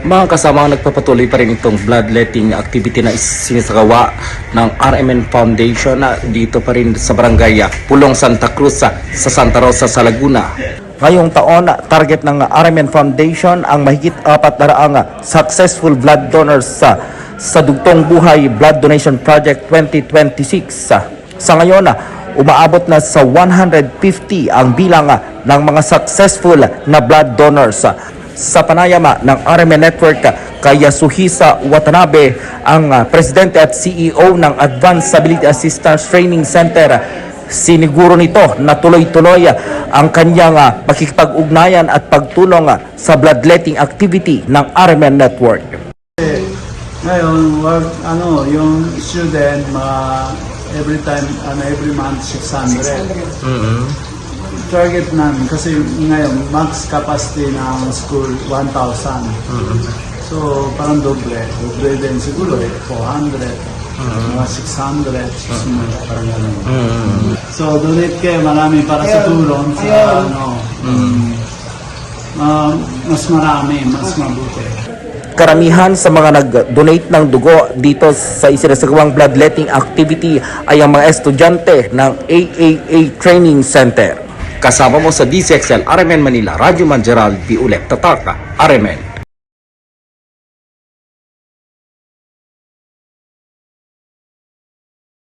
Mga kasama nagpapatuloy pa rin itong bloodletting activity na sinisagawa ng RMN Foundation na dito pa rin sa barangay Pulong Santa Cruz sa Santa Rosa sa Laguna. Ngayong taon, target ng RMN Foundation ang mahigit 400 successful blood donors sa Dugtong Buhay Blood Donation Project 2026. Sa ngayon, umaabot na sa 150 ang bilang ng mga successful na blood donors. Sa panayama ng RMN Network kay Yasuhisa Watanabe, ang presidente at CEO ng Advanced Ability Assistance Training Center, siniguro nito na tuloy-tuloy ang kanyang makikipag-ugnayan at pagtulong sa bloodletting activity ng RMN Network. Ngayon, yung student, every month 600. Target namin kasi ngayon max capacity ng school 1,000. So parang doble din siguro 400, mga 600, parang gano'n. So donate kayo marami para sa tulong sa mas marami, mas mabuti. Karamihan sa mga nag-donate ng dugo dito sa isinasagawang bloodletting activity ay ang mga estudyante ng AAA Training Center. Kasama mo sa DCXL RMN Manila, Radyo Man Gerald P. Ulet Tataka, RMN.